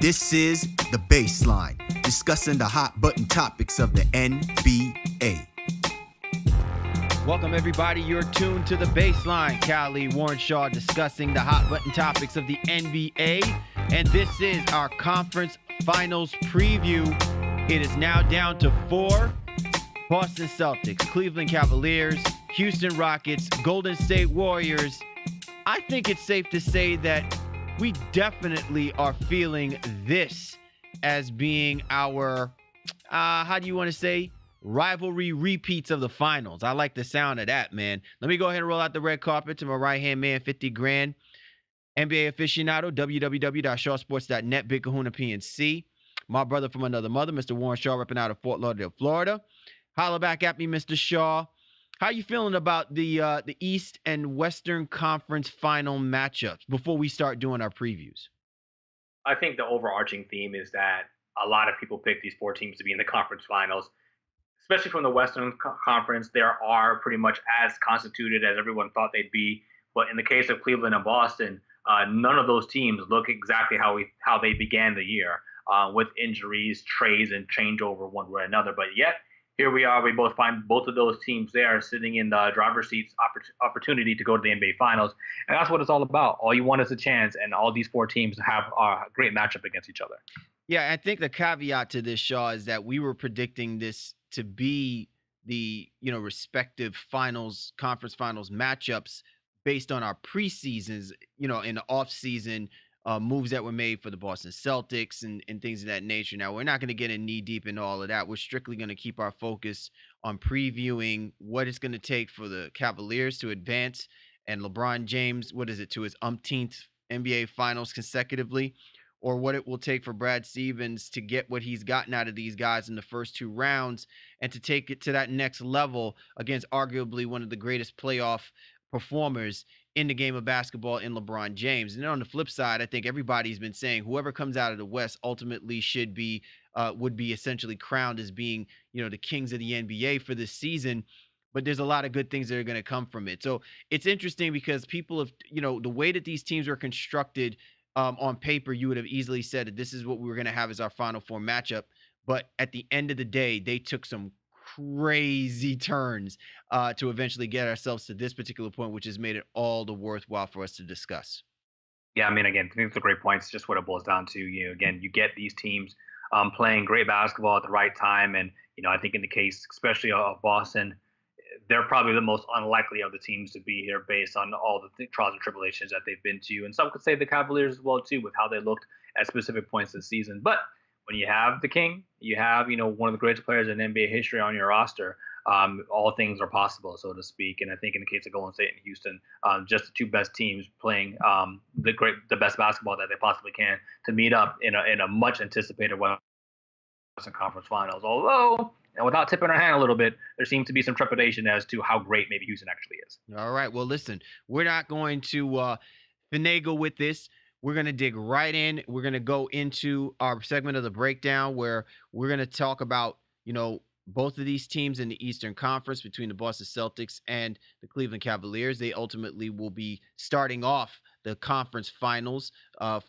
This is The Baseline, discussing the hot button topics of the NBA. Welcome, everybody. You're tuned to The Baseline. Callie Warrenshaw discussing the hot button topics of the NBA. And this is our conference finals preview. It is now down to 4. Boston Celtics, Cleveland Cavaliers, Houston Rockets, Golden State Warriors. I think it's safe to say that we definitely are feeling this as being our, how do you want to say, rivalry repeats of the finals. I like the sound of that, man. Let me go ahead and roll out the red carpet to my right-hand man, 50 grand, NBA aficionado, www.shawsports.net, Big Kahuna PNC. My brother from another mother, Mr. Warren Shaw, repping out of Fort Lauderdale, Florida. Holla back at me, Mr. Shaw. How you feeling about the East and Western Conference final matchups before we start doing our previews? I think the overarching theme is that a lot of people pick these 4 teams to be in the conference finals, especially from the Western Conference. They are pretty much as constituted as everyone thought they'd be. But in the case of Cleveland and Boston, none of those teams look exactly how they began the year, with injuries, trades, and changeover one way or another. But yet, here we are. We both find both of those teams there sitting in the driver's seat's opportunity to go to the NBA Finals. And that's what it's all about. All you want is a chance, and all these 4 teams have a great matchup against each other. Yeah, I think the caveat to this, Shaw, is that we were predicting this to be the, respective conference finals matchups based on our preseasons, in the offseason, moves that were made for the Boston Celtics and things of that nature. Now, we're not going to get in knee deep into all of that. We're strictly going to keep our focus on previewing what it's going to take for the Cavaliers to advance and LeBron James, to his umpteenth NBA Finals consecutively, or what it will take for Brad Stevens to get what he's gotten out of these guys in the first 2 rounds and to take it to that next level against arguably one of the greatest playoff performers in the game of basketball in LeBron James. And then on the flip side, I think everybody's been saying whoever comes out of the West ultimately would be essentially crowned as being, the kings of the NBA for this season. But there's a lot of good things that are going to come from it. So it's interesting because people have, the way that these teams are constructed on paper, you would have easily said that this is what we were going to have as our Final Four matchup. But at the end of the day, they took some crazy turns to eventually get ourselves to this particular point, which has made it all the worthwhile for us to discuss. Yeah, I mean, again, I think it's a great point. It's just what it boils down to. Again, you get these teams playing great basketball at the right time. And, I think in the case, especially of Boston, they're probably the most unlikely of the teams to be here based on all the trials and tribulations that they've been to. And some could say the Cavaliers as well, too, with how they looked at specific points this season. But when you have the king, you have, one of the greatest players in NBA history on your roster, all things are possible, so to speak. And I think in the case of Golden State and Houston, just the 2 best teams playing the best basketball that they possibly can to meet up in a much anticipated Western Conference Finals. Although, and without tipping our hand a little bit, there seems to be some trepidation as to how great maybe Houston actually is. All right. Well, listen, we're not going to finagle with this. We're going to dig right in. We're going to go into our segment of the breakdown where we're going to talk about, both of these teams in the Eastern Conference between the Boston Celtics and the Cleveland Cavaliers. They ultimately will be starting off the conference finals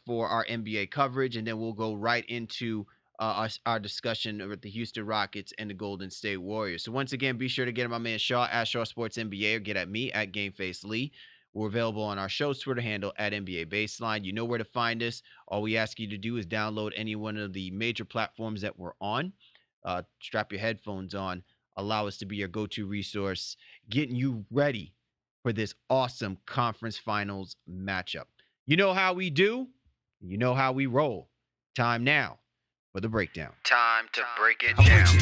for our NBA coverage, and then we'll go right into our discussion with the Houston Rockets and the Golden State Warriors. So once again, be sure to get at my man Shaw at Shaw Sports NBA or get at me at GameFace Lee. We're available on our show's Twitter handle at NBA Baseline. You know where to find us. All we ask you to do is download any one of the major platforms that we're on. Strap your headphones on. Allow us to be your go-to resource, getting you ready for this awesome conference finals matchup. You know how we do. You know how we roll. Time now for the breakdown. Time to break it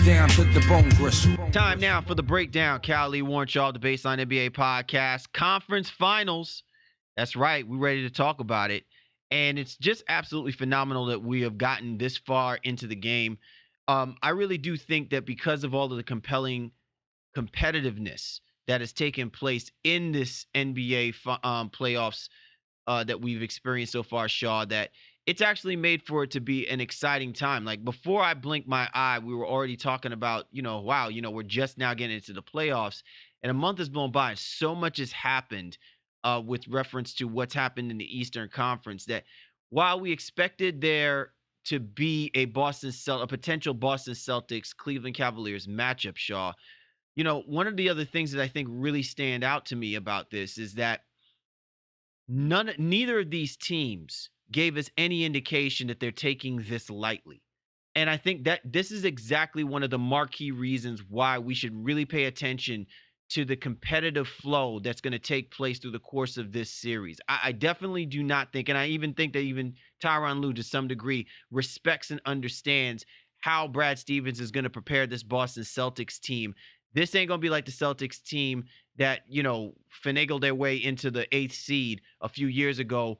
down to the bone gristle. Time now for the breakdown. Callie Warrenshaw, the Baseline NBA podcast. Conference finals. That's right. We're ready to talk about it. And it's just absolutely phenomenal that we have gotten this far into the game. I really do think that because of all of the compelling competitiveness that has taken place in this NBA playoffs that we've experienced so far, Shaw, that it's actually made for it to be an exciting time. Like before I blinked my eye, we were already talking about, wow, we're just now getting into the playoffs, and a month has blown by and so much has happened with reference to what's happened in the Eastern Conference that while we expected there to be a potential Boston Celtics Cleveland Cavaliers matchup, Shaw, one of the other things that I think really stand out to me about this is that neither of these teams gave us any indication that they're taking this lightly. And I think that this is exactly one of the marquee reasons why we should really pay attention to the competitive flow that's going to take place through the course of this series. I definitely do not think, and I even think that even Tyronn Lue, to some degree, respects and understands how Brad Stevens is going to prepare this Boston Celtics team. This ain't going to be like the Celtics team that, finagled their way into the 8th seed a few years ago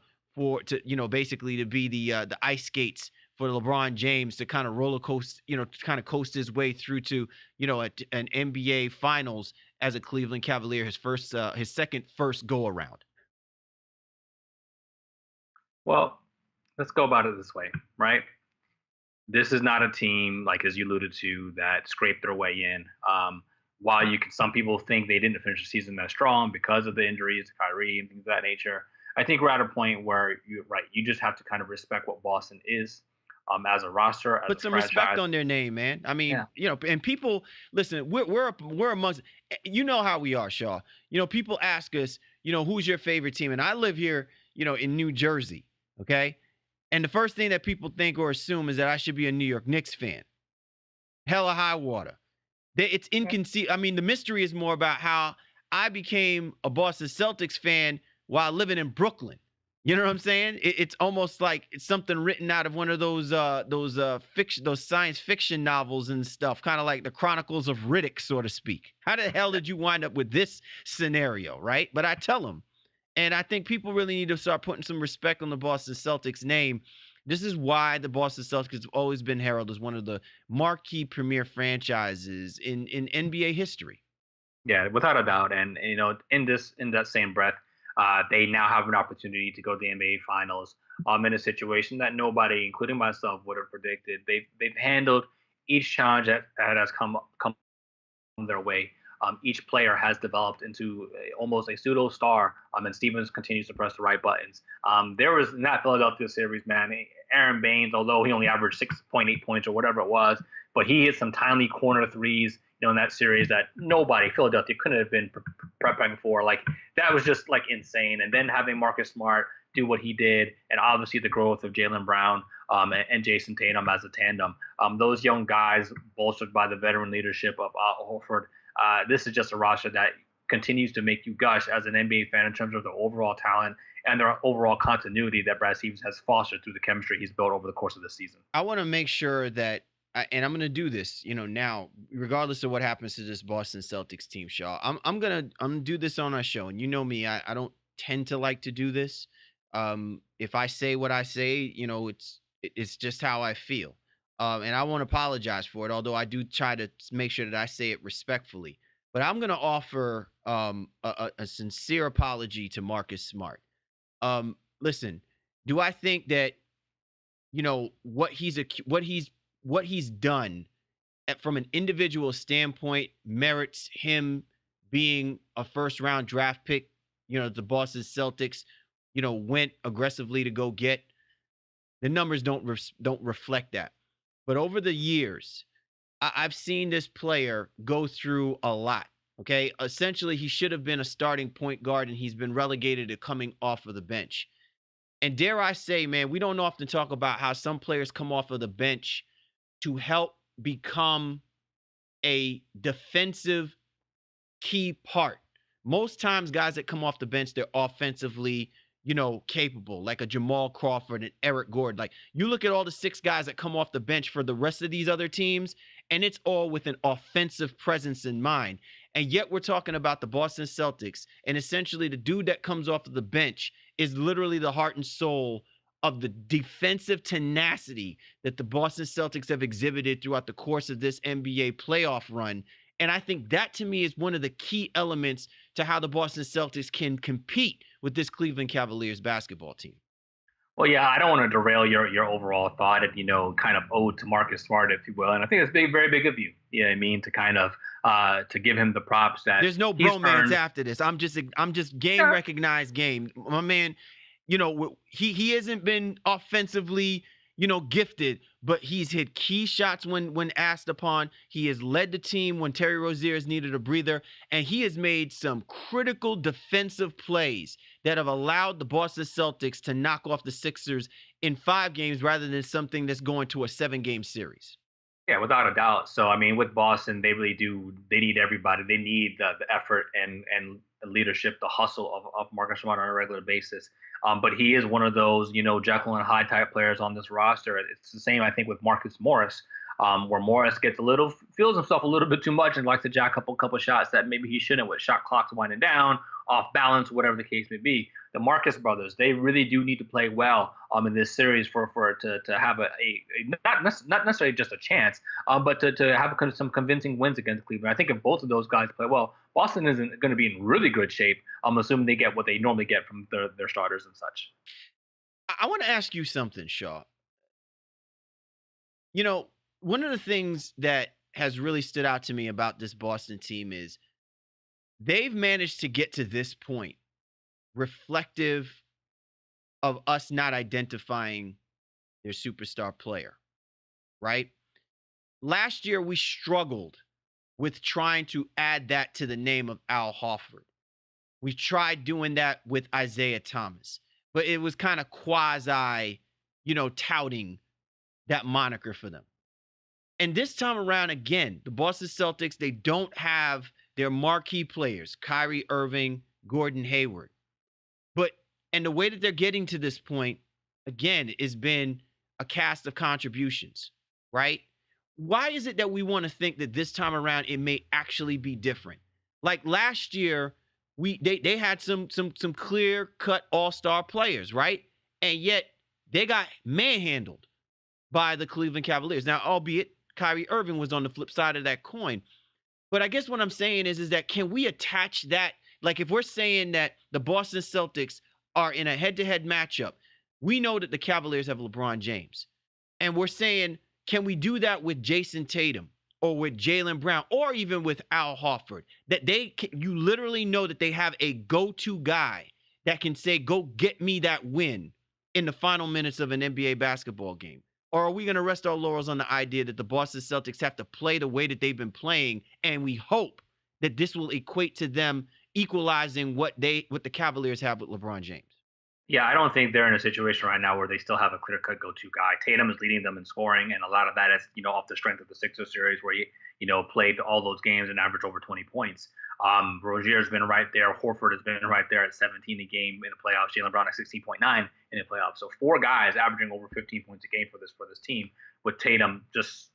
basically to be the ice skates for LeBron James to kind of roller coast, to kind of coast his way through to, an NBA Finals as a Cleveland Cavalier, his second first go around. Well, let's go about it this way, right? This is not a team, like as you alluded to, that scraped their way in. While some people think they didn't finish the season that strong because of the injuries to Kyrie and things of that nature, I think we're at a point where you're right. You just have to kind of respect what Boston is as a roster, as Put a some franchise. respect on their name, man. I mean, and people listen. We're amongst. You know how we are, Shaw. People ask us, who's your favorite team, and I live here, in New Jersey. Okay, and the first thing that people think or assume is that I should be a New York Knicks fan. Hella high water. It's inconceivable. I mean, the mystery is more about how I became a Boston Celtics fan while living in Brooklyn. You know what I'm saying? It's almost like it's something written out of one of those science fiction novels and stuff, kind of like the Chronicles of Riddick, so to speak. How the hell did you wind up with this scenario, right? But I tell them, and I think people really need to start putting some respect on the Boston Celtics name. This is why the Boston Celtics have always been heralded as one of the marquee premier franchises in NBA history. Yeah, without a doubt. And in that same breath, they now have an opportunity to go to the NBA Finals in a situation that nobody, including myself, would have predicted. They've handled each challenge that has come their way. Each player has developed into almost a pseudo star, and Stevens continues to press the right buttons. There was in that Philadelphia series, man, Aaron Baines, although he only averaged 6.8 points or whatever it was, but he hit some timely corner threes, in that series that Philadelphia couldn't have been prepping for. Like, that was just like insane. And then having Marcus Smart do what he did, and obviously the growth of Jaylen Brown and Jason Tatum as a tandem. Those young guys, bolstered by the veteran leadership of Horford, this is just a roster that continues to make you gush as an NBA fan in terms of the overall talent and their overall continuity that Brad Stevens has fostered through the chemistry he's built over the course of this season. I want to make sure that, and I'm going to do this, now, regardless of what happens to this Boston Celtics team, Shaw, I'm going to do this on our show. And you know me, I don't tend to like to do this. If I say what I say, it's just how I feel. And I won't apologize for it, although I do try to make sure that I say it respectfully. But I'm going to offer a sincere apology to Marcus Smart. Listen, do I think that, what he's done from an individual standpoint merits him being a first round draft pick, the Boston Celtics, went aggressively to go get? The numbers don't reflect that. But over the years, I've seen this player go through a lot. Okay. Essentially, he should have been a starting point guard, and he's been relegated to coming off of the bench. And dare I say, man, we don't often talk about how some players come off of the bench to help become a defensive key part. Most times, guys that come off the bench, they're offensively, capable, like a Jamal Crawford and Eric Gordon. Like, you look at all the 6 guys that come off the bench for the rest of these other teams, and it's all with an offensive presence in mind. And yet we're talking about the Boston Celtics, and essentially the dude that comes off of the bench is literally the heart and soul of the defensive tenacity that the Boston Celtics have exhibited throughout the course of this NBA playoff run. And I think that, to me, is one of the key elements to how the Boston Celtics can compete with this Cleveland Cavaliers basketball team. Well, yeah, I don't want to derail your overall thought and, kind of ode to Marcus Smart, if you will. And I think it's very big of you. You know what I mean? To kind of to give him the props that there's no bromance after this. I'm just game recognized game. My man, he hasn't been offensively, gifted, but he's hit key shots when asked upon. He has led the team when Terry Rozier has needed a breather, and he has made some critical defensive plays that have allowed the Boston Celtics to knock off the Sixers in 5 games rather than something that's going to a 7-game series. Yeah, without a doubt. So I mean, with Boston, they really do. They need everybody. They need the effort and the leadership, the hustle of Marcus Smart on a regular basis. But he is one of those, Jekyll and Hyde type players on this roster. It's the same, I think, with Marcus Morris, where Morris feels himself a little bit too much and likes to jack up a couple shots that maybe he shouldn't, with shot clocks winding down, off balance, whatever the case may be. The Marcus brothers, they really do need to play well in this series for to have a not necessarily just a chance, but to have some convincing wins against Cleveland. I think if both of those guys play well, Boston isn't going to be in really good shape. I'm assuming they get what they normally get from their starters and such. I want to ask you something, Shaw. One of the things that has really stood out to me about this Boston team is they've managed to get to this point reflective of us not identifying their superstar player, right? Last year, we struggled with trying to add that to the name of Al Horford. We tried doing that with Isaiah Thomas, but it was kind of quasi, touting that moniker for them. And this time around, again, the Boston Celtics, they don't have their marquee players, Kyrie Irving, Gordon Hayward. And the way that they're getting to this point, again, has been a cast of contributions, right? Why is it that we want to think that this time around it may actually be different? Like last year, they had some clear-cut all-star players, right? And yet they got manhandled by the Cleveland Cavaliers. Now, albeit Kyrie Irving was on the flip side of that coin. But I guess what I'm saying is that can we attach that? Like if we're saying that the Boston Celtics are in a head-to-head matchup, we know that the Cavaliers have LeBron James. And we're saying, can we do that with Jason Tatum or with Jaylen Brown or even with Al Horford? That you literally know that they have a go-to guy that can say, go get me that win in the final minutes of an NBA basketball game. Or are we going to rest our laurels on the idea that the Boston Celtics have to play the way that they've been playing, and we hope that this will equate to them equalizing what the Cavaliers have with LeBron James? Yeah, I don't think they're in a situation right now where they still have a clear-cut go-to guy. Tatum is leading them in scoring, and a lot of that is, off the strength of the Sixers series where he, played all those games and averaged over 20 points. Rozier's been right there. Horford has been right there at 17 a game in the playoffs. Jaylen Brown at 16.9 in the playoffs. So 4 guys averaging over 15 points a game for this team, with Tatum just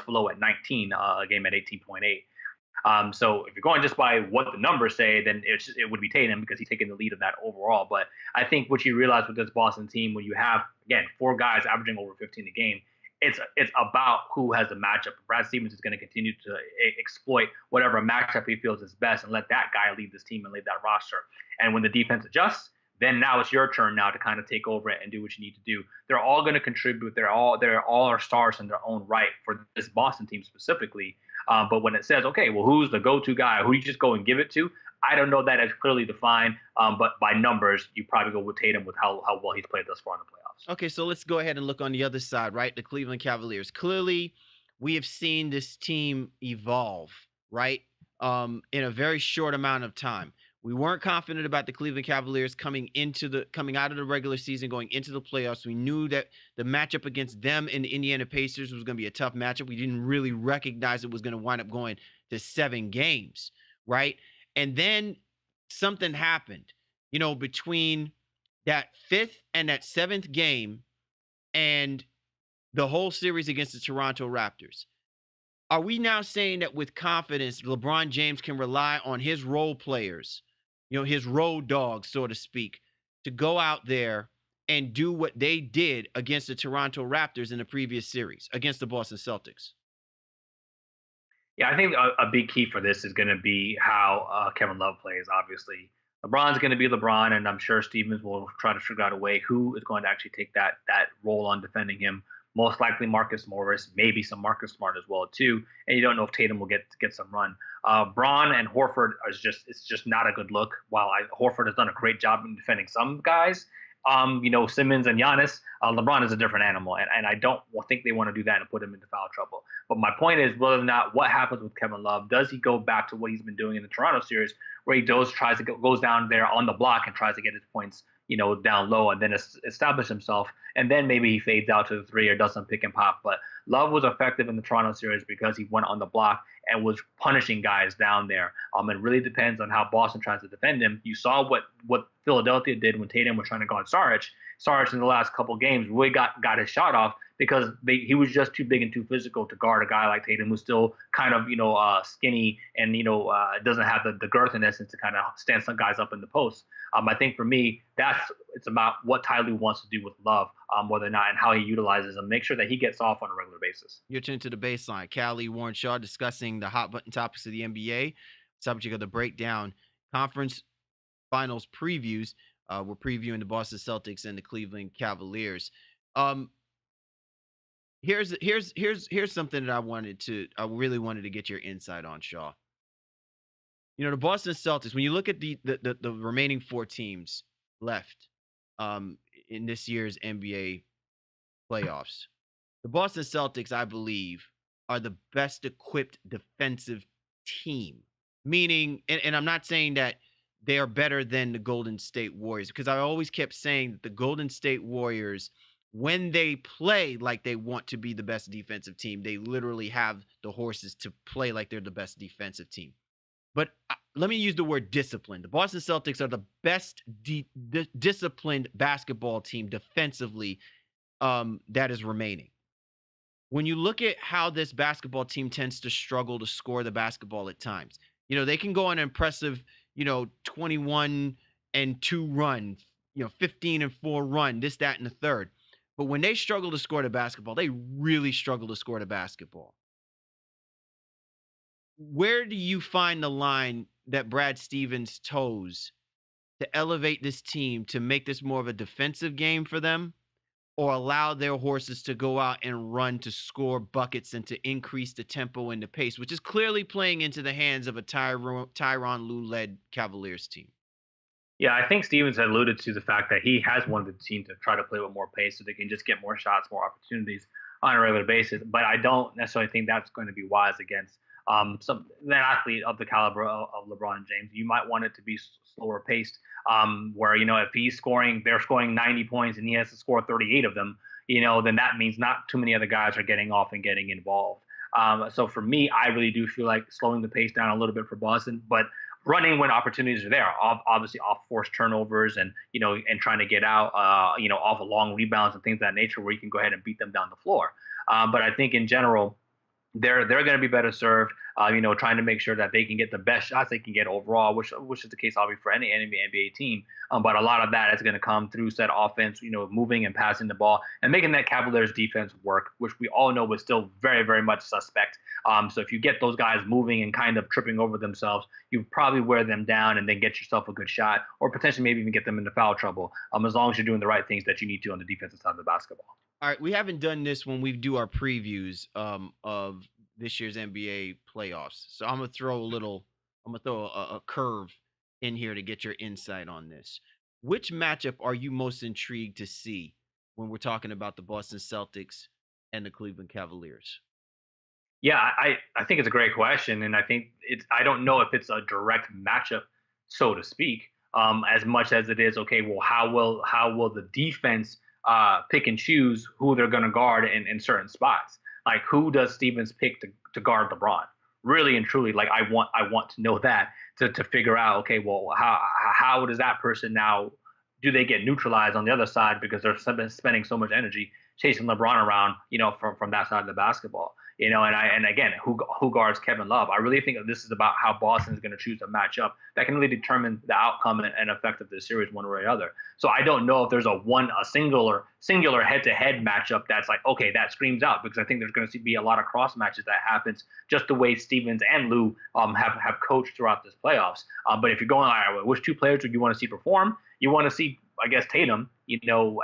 below at 19 a game at 18.8. So if you're going just by what the numbers say, then it would be Tatum because he's taking the lead in that overall. But I think what you realize with this Boston team, when you have, again, 4 guys averaging over 15 a game, it's about who has the matchup. Brad Stevens is going to continue to exploit whatever matchup he feels is best and let that guy lead this team and lead that roster. And when the defense adjusts, then now it's your turn now to kind of take over it and do what you need to do. They're all going to contribute. They're all our stars in their own right for this Boston team specifically. But when it says, okay, well, who's the go-to guy? Who you just go and give it to? I don't know that as clearly defined. But by numbers, you probably go with Tatum with how well he's played thus far in the playoffs. Okay, so let's go ahead and look on the other side, right? The Cleveland Cavaliers. Clearly, we have seen this team evolve, right? In a very short amount of time. We weren't confident about the Cleveland Cavaliers coming out of the regular season, going into the playoffs. We knew that the matchup against them and the Indiana Pacers was going to be a tough matchup. We didn't really recognize it was going to wind up going to 7 games, right? And then something happened, between that 5th and that 7th game and the whole series against the Toronto Raptors. Are we now saying that with confidence, LeBron James can rely on his role players, his road dogs, so to speak, to go out there and do what they did against the Toronto Raptors in the previous series against the Boston Celtics? Yeah, I think a big key for this is going to be how Kevin Love plays, obviously. LeBron's going to be LeBron, and I'm sure Stevens will try to figure out a way who is going to actually take that role on defending him. Most likely Marcus Morris, maybe some Marcus Smart as well too. And you don't know if Tatum will get some run. Braun and Horford it's just not a good look. While Horford has done a great job in defending some guys, Simmons and Giannis, LeBron is a different animal, and I don't think they want to do that and put him into foul trouble. But my point is whether or not what happens with Kevin Love. Does he go back to what he's been doing in the Toronto series, where he goes down there on the block and tries to get his points, down low, and then establish himself, and then maybe he fades out to the three or does some pick and pop. But Love was effective in the Toronto series because he went on the block and was punishing guys down there. It really depends on how Boston tries to defend him. You saw what Philadelphia did when Tatum was trying to guard Saric. Saric in the last couple of games really got his shot off because he was just too big and too physical to guard a guy like Tatum, who's still kind of skinny and doesn't have the girth in essence to kind of stand some guys up in the post. I think for me, it's about what Ty Lue wants to do with Love, whether or not and how he utilizes him. Make sure that he gets off on a regular basis. You're tuned to The Baseline. Callie, Warren Shaw discussing the hot button topics of the NBA, subject of the breakdown conference finals previews. We're previewing the Boston Celtics and the Cleveland Cavaliers. Here's something that I really wanted to get your insight on, Shaw. The Boston Celtics, when you look at the remaining four teams left in this year's NBA playoffs, the Boston Celtics, I believe, are the best equipped defensive team. Meaning, and I'm not saying that they are better than the Golden State Warriors, because I always kept saying that the Golden State Warriors, when they play like they want to be the best defensive team, they literally have the horses to play like they're the best defensive team. But let me use the word discipline. The Boston Celtics are the best disciplined basketball team defensively that is remaining. When you look at how this basketball team tends to struggle to score the basketball at times, they can go on an impressive 21-2 run, 15-4 run, this, that, and the third. But when they struggle to score the basketball, they really struggle to score the basketball. Where do you find the line that Brad Stevens toes to elevate this team to make this more of a defensive game for them, or allow their horses to go out and run to score buckets and to increase the tempo and the pace, which is clearly playing into the hands of a Tyronn Lue-led Cavaliers team? Yeah, I think Stevens had alluded to the fact that he has wanted the team to try to play with more pace so they can just get more shots, more opportunities on a regular basis. But I don't necessarily think that's going to be wise against an athlete of the caliber of LeBron James. You might want it to be slower paced, where if they're scoring 90 points and he has to score 38 of them, then that means not too many other guys are getting off and getting involved. So for me, I really do feel like slowing the pace down a little bit for Boston, but running when opportunities are there, obviously off forced turnovers and trying to get out, off of long rebounds and things of that nature where you can go ahead and beat them down the floor. But I think in general, they're going to be better served, trying to make sure that they can get the best shots they can get overall, which is the case obviously for any NBA team. But a lot of that is going to come through set offense, moving and passing the ball and making that Cavaliers defense work, which we all know was still very, very much suspect. So if you get those guys moving and kind of tripping over themselves, you probably wear them down and then get yourself a good shot, or potentially maybe even get them into foul trouble, as long as you're doing the right things that you need to on the defensive side of the basketball. All right, we haven't done this when we do our previews of this year's NBA playoffs. So I'm gonna throw a curve in here to get your insight on this. Which matchup are you most intrigued to see when we're talking about the Boston Celtics and the Cleveland Cavaliers? Yeah, I think it's a great question, and I think I don't know if it's a direct matchup, so to speak, as much as it is okay. Well, how will the defense pick and choose who they're going to guard in certain spots? Like, who does Stevens pick to guard LeBron? Really and truly, like I want to know that to figure out, okay, well, how does that person now, do they get neutralized on the other side because they're spending so much energy chasing LeBron around, from that side of the basketball, and again, who guards Kevin Love? I really think that this is about how Boston is going to choose a matchup that can really determine the outcome and effect of the series one way or the other. So I don't know if there's a singular head-to-head matchup that's like, okay, that screams out, because I think there's going to be a lot of cross matches that happens just the way Stevens and Lue have coached throughout this playoffs. But if you're going, all right, which two players do you want to see perform? You want to see, I guess, Tatum,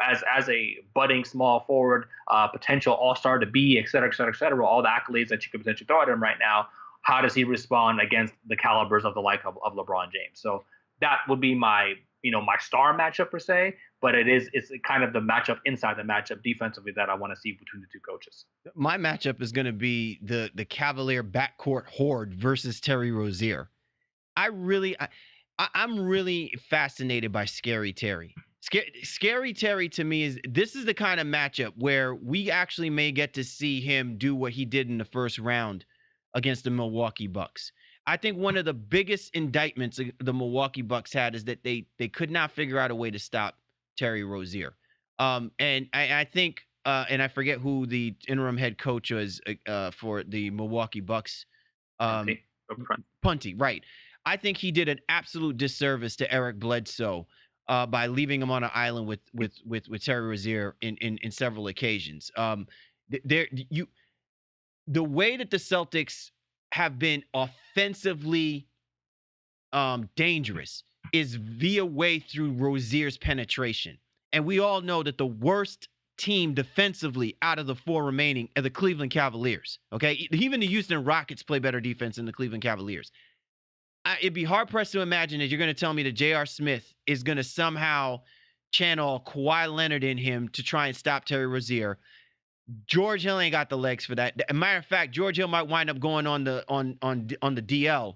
as a budding small forward, potential all-star to be, et cetera, all the accolades that you could potentially throw at him right now. How does he respond against the calibers of the like of LeBron James? So that would be my my star matchup per se, but it's kind of the matchup inside the matchup defensively that I want to see between the two coaches. My matchup is going to be the Cavalier backcourt horde versus Terry Rozier. I'm really fascinated by Scary Terry. Scary Terry to me this is the kind of matchup where we actually may get to see him do what he did in the first round against the Milwaukee Bucks. I think one of the biggest indictments the Milwaukee Bucks had is that they could not figure out a way to stop Terry Rozier. And I think and I forget who the interim head coach was for the Milwaukee Bucks. Punty, right. I think he did an absolute disservice to Eric Bledsoe by leaving him on an island with Terry Rozier in several occasions. The way that the Celtics have been offensively dangerous is via way through Rozier's penetration. And we all know that the worst team defensively out of the four remaining are the Cleveland Cavaliers. Okay. Even the Houston Rockets play better defense than the Cleveland Cavaliers. It'd be hard pressed to imagine that you're going to tell me that J.R. Smith is going to somehow channel Kawhi Leonard in him to try and stop Terry Rozier. George Hill ain't got the legs for that. As a matter of fact, George Hill might wind up going on the DL,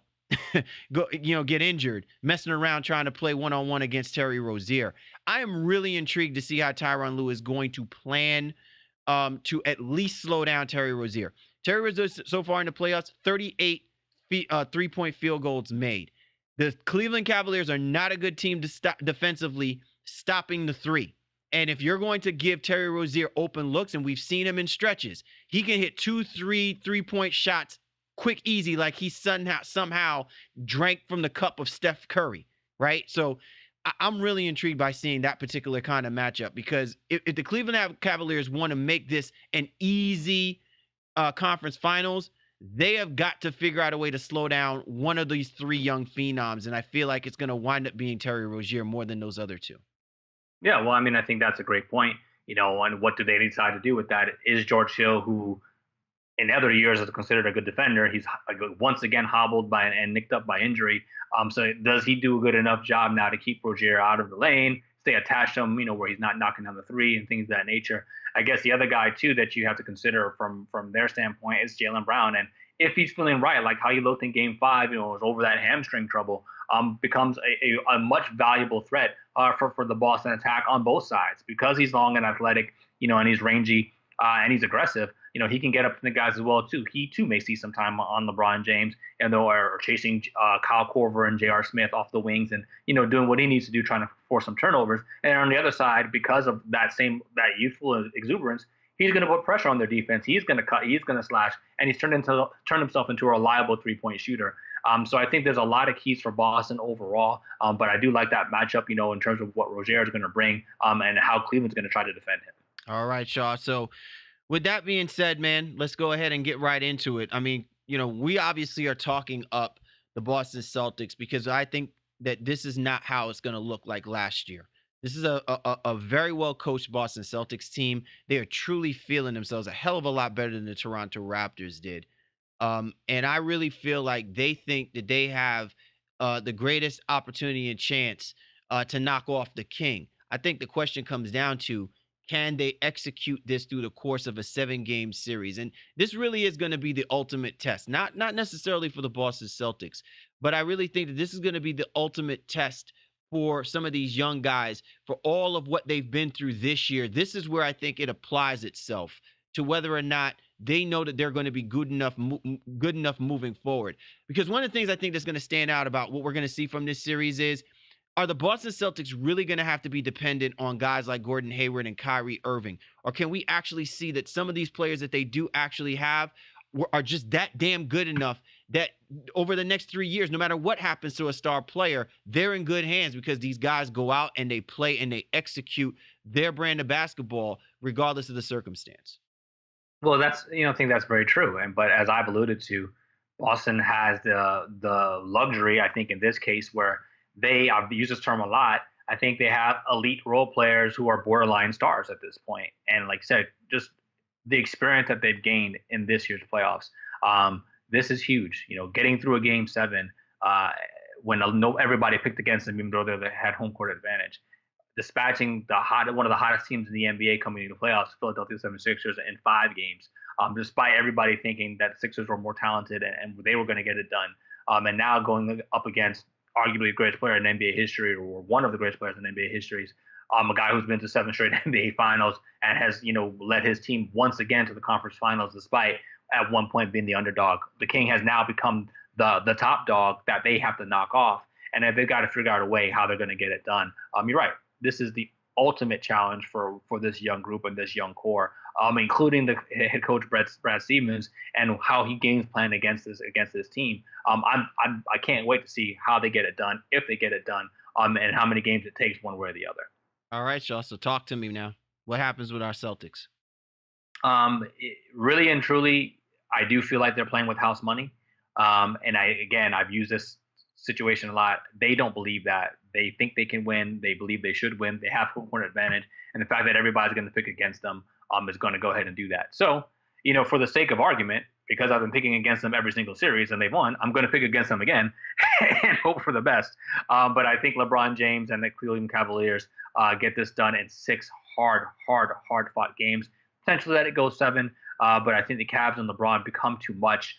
get injured, messing around trying to play one-on-one against Terry Rozier. I am really intrigued to see how Tyronn Lue is going to plan to at least slow down Terry Rozier. Terry Rozier so far in the playoffs, 38 3-point field goals made. The Cleveland Cavaliers are not a good team to stop defensively stopping the three. And if you're going to give Terry Rozier open looks, and we've seen him in stretches, he can hit 3-point shots quick, easy, like he somehow drank from the cup of Steph Curry, right? So I'm really intrigued by seeing that particular kind of matchup, because if the Cleveland Cavaliers want to make this an easy conference finals, they have got to figure out a way to slow down one of these three young phenoms, and I feel like it's going to wind up being Terry Rozier more than those other two. Yeah, well, I mean, I think that's a great point. And what do they decide to do with that? Is George Hill, who in other years is considered a good defender, he's once again hobbled by and nicked up by injury. So does he do a good enough job now to keep Rozier out of the lane, stay attached to him, where he's not knocking down the three and things of that nature? I guess the other guy too that you have to consider from their standpoint is Jaylen Brown. And if he's feeling right, like how he looked in Game 5, was over that hamstring trouble, becomes a much valuable threat for the Boston attack on both sides, because he's long and athletic, and he's rangy and he's aggressive. He can get up to the guys as well too. He too may see some time on LeBron James, and or chasing Kyle Korver and J.R. Smith off the wings, and doing what he needs to do, trying to force some turnovers. And on the other side, because of that youthful exuberance, he's going to put pressure on their defense. He's going to cut. He's going to slash, and he's turned himself into a reliable 3-point shooter. So I think there's a lot of keys for Boston overall. But I do like that matchup, in terms of what Rozier is going to bring, and how Cleveland's going to try to defend him. All right, Shaw. So with that being said, man, let's go ahead and get right into it. I mean, we obviously are talking up the Boston Celtics because I think that this is not how it's going to look like last year. This is a very well-coached Boston Celtics team. They are truly feeling themselves a hell of a lot better than the Toronto Raptors did. And I really feel like they think that they have the greatest opportunity and chance to knock off the King. I think the question comes down to, can they execute this through the course of a 7-game series? And this really is going to be the ultimate test, not necessarily for the Boston Celtics, but I really think that this is going to be the ultimate test for some of these young guys, for all of what they've been through this year. This is where I think it applies itself to whether or not they know that they're going to be good enough moving forward. Because one of the things I think that's going to stand out about what we're going to see from this series is, are the Boston Celtics really going to have to be dependent on guys like Gordon Hayward and Kyrie Irving? Or can we actually see that some of these players that they do actually have are just that damn good enough that over the next 3 years, no matter what happens to a star player, they're in good hands because these guys go out and they play and they execute their brand of basketball regardless of the circumstance? Well, that's I think that's very true. But as I've alluded to, Boston has the luxury, I think, in this case, where I've used this term a lot. I think they have elite role players who are borderline stars at this point. And like I said, just the experience that they've gained in this year's playoffs. This is huge. Getting through a Game 7 when everybody picked against them, even though they had home court advantage. Dispatching one of the hottest teams in the NBA coming into the playoffs, Philadelphia 76ers, in 5 games, despite everybody thinking that the Sixers were more talented and they were going to get it done. And now going up against arguably the greatest player in NBA history, or one of the greatest players in NBA histories, a guy who's been to 7 straight NBA finals and has, led his team once again to the conference finals, despite at one point being the underdog. The King has now become the top dog that they have to knock off. And they've got to figure out a way how they're going to get it done. You're right. This is the ultimate challenge for this young group and this young core, including the head coach Brad Stevens and how he games plan against this team. I can't wait to see how they get it done, if they get it done, and how many games it takes one way or the other. All right, Shaw. So talk to me now. What happens with our Celtics? Really and truly, I do feel like they're playing with house money. And I've used this situation a lot. They don't believe that. They think they can win. They believe they should win. They have home court advantage. And the fact that everybody's going to pick against them is going to go ahead and do that. So, for the sake of argument, because I've been picking against them every single series and they've won, I'm going to pick against them again and hope for the best. But I think LeBron James and the Cleveland Cavaliers get this done in 6 hard-fought games. Potentially that it goes 7, but I think the Cavs and LeBron become too much.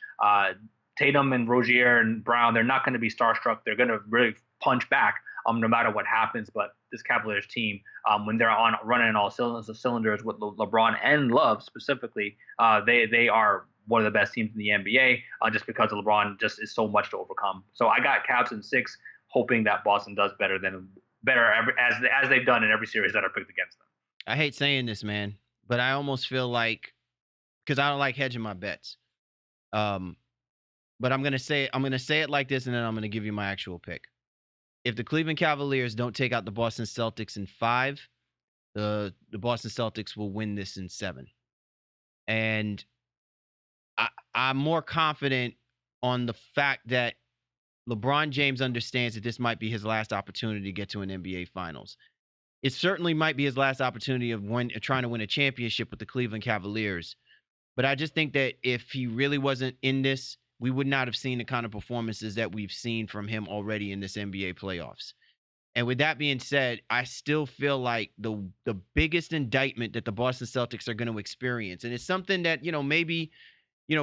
Tatum and Rozier and Brown, they're not going to be starstruck. They're going to really punch back no matter what happens. But this Cavaliers team, when they're running on all cylinders with LeBron and Love specifically, they are one of the best teams in the NBA just because LeBron just is so much to overcome. So I got Cavs in 6, hoping that Boston does better as they've done in every series that are picked against them. I hate saying this, man, but I almost feel like, because I don't like hedging my bets. But I'm gonna say it like this, and then I'm gonna give you my actual pick. If the Cleveland Cavaliers don't take out the Boston Celtics in 5, the Boston Celtics will win this in 7. And I'm more confident on the fact that LeBron James understands that this might be his last opportunity to get to an NBA Finals. It certainly might be his last opportunity of trying to win a championship with the Cleveland Cavaliers. But I just think that if he really wasn't in this, we would not have seen the kind of performances that we've seen from him already in this NBA playoffs. And with that being said, I still feel like the biggest indictment that the Boston Celtics are going to experience, and it's something that, maybe,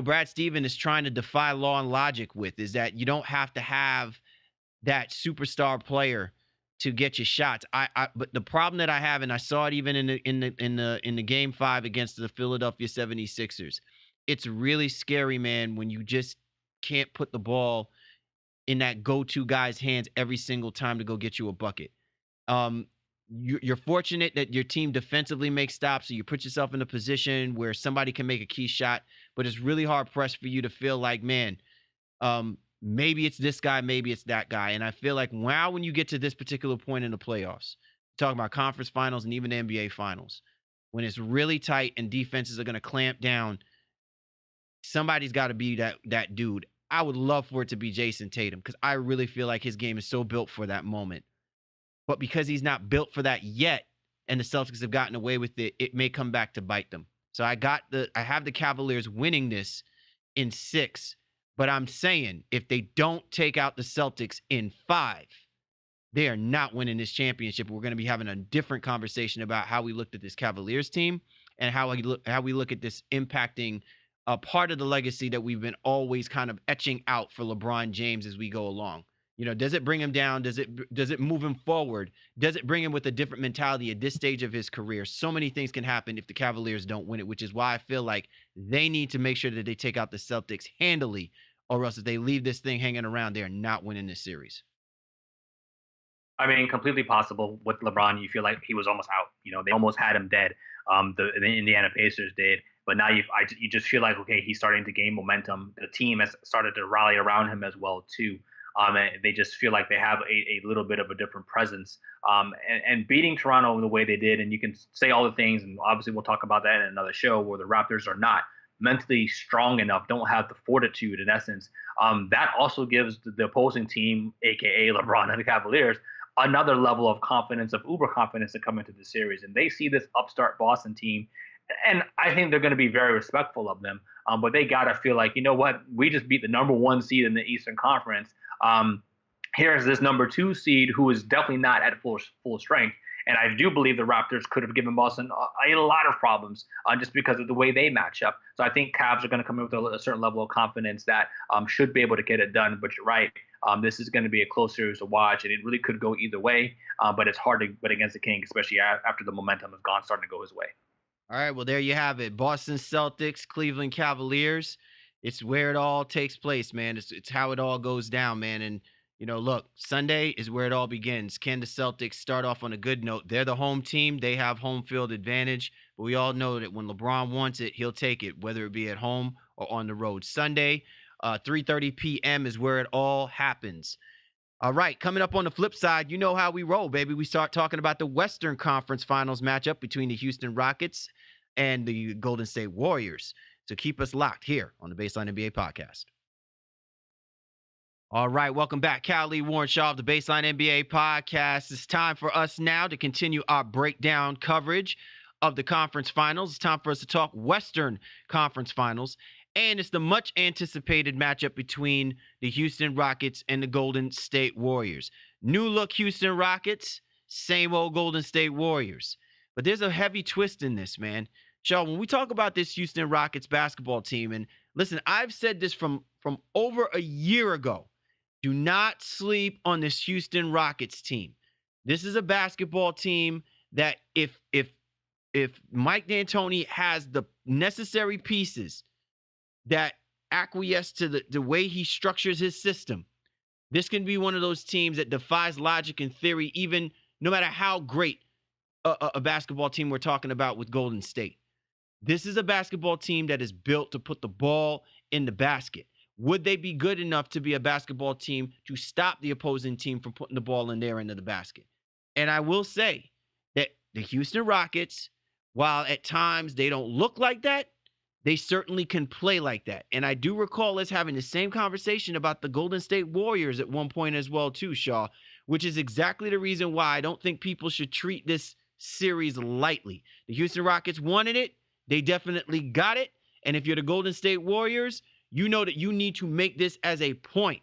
Brad Stevens is trying to defy law and logic with, is that you don't have to have that superstar player to get your shots. But the problem that I have, and I saw it even in the game 5 against the Philadelphia 76ers, it's really scary, man, when you just can't put the ball in that go-to guy's hands every single time to go get you a bucket. You're fortunate that your team defensively makes stops, so you put yourself in a position where somebody can make a key shot, but it's really hard pressed for you to feel like, man, maybe it's this guy, maybe it's that guy. And I feel like now when you get to this particular point in the playoffs, talking about conference finals and even the NBA finals, when it's really tight and defenses are going to clamp down, somebody's got to be that dude. I would love for it to be Jason Tatum, because I really feel like his game is so built for that moment. But because he's not built for that yet, and the Celtics have gotten away with it, it may come back to bite them. So I have the Cavaliers winning this in 6, but I'm saying if they don't take out the Celtics in 5, they are not winning this championship. We're going to be having a different conversation about how we looked at this Cavaliers team and how we look at this impacting a part of the legacy that we've been always kind of etching out for LeBron James as we go along. Does it bring him down? Does it move him forward? Does it bring him with a different mentality at this stage of his career? So many things can happen if the Cavaliers don't win it, which is why I feel like they need to make sure that they take out the Celtics handily, or else if they leave this thing hanging around, they're not winning this series. I mean, completely possible. With LeBron, you feel like he was almost out. They almost had him dead. The Indiana Pacers did. But now you just feel like, okay, he's starting to gain momentum. The team has started to rally around him as well, too. And they just feel like they have a little bit of a different presence. And beating Toronto the way they did, and you can say all the things, and obviously we'll talk about that in another show, where the Raptors are not mentally strong enough, don't have the fortitude, in essence. That also gives the opposing team, a.k.a. LeBron and the Cavaliers, another level of confidence, of uber confidence, to come into the series. And they see this upstart Boston team, and I think they're going to be very respectful of them. But they got to feel like, you know what, we just beat the number 1 seed in the Eastern Conference. here's this number 2 seed who is definitely not at full strength. And I do believe the Raptors could have given Boston a lot of problems just because of the way they match up. So I think Cavs are going to come in with a certain level of confidence that should be able to get it done. But you're right. This is going to be a close series to watch, and it really could go either way. But it's hard to bet against the King, especially after the momentum has gone starting to go his way. All right, well, there you have it. Boston Celtics, Cleveland Cavaliers. It's where it all takes place, man. It's how it all goes down, man. And, look, Sunday is where it all begins. Can the Celtics start off on a good note? They're the home team. They have home field advantage. But we all know that when LeBron wants it, he'll take it, whether it be at home or on the road. Sunday, 3:30 p.m. is where it all happens. All right, coming up on the flip side, you know how we roll, baby. We start talking about the Western Conference Finals matchup between the Houston Rockets and the Golden State Warriors. So keep us locked here on the Baseline NBA podcast. All right, welcome back. Cal Lee Warrenshaw of the Baseline NBA podcast. It's time for us now to continue our breakdown coverage of the conference finals. It's time for us to talk Western Conference Finals. And it's the much anticipated matchup between the Houston Rockets and the Golden State Warriors. New look Houston Rockets, same old Golden State Warriors. But there's a heavy twist in this, man. Shaw, when we talk about this Houston Rockets basketball team, and listen, I've said this from over a year ago. Do not sleep on this Houston Rockets team. This is a basketball team that if Mike D'Antoni has the necessary pieces that acquiesce to the way he structures his system, this can be one of those teams that defies logic and theory, even no matter how great a basketball team we're talking about with Golden State. This is a basketball team that is built to put the ball in the basket. Would they be good enough to be a basketball team to stop the opposing team from putting the ball in their end of the basket? And I will say that the Houston Rockets, while at times they don't look like that, they certainly can play like that. And I do recall us having the same conversation about the Golden State Warriors at one point as well too, Shaw, which is exactly the reason why I don't think people should treat this series lightly. The Houston Rockets wanted it. They definitely got it. And if you're the Golden State Warriors, you know that you need to make this as a point.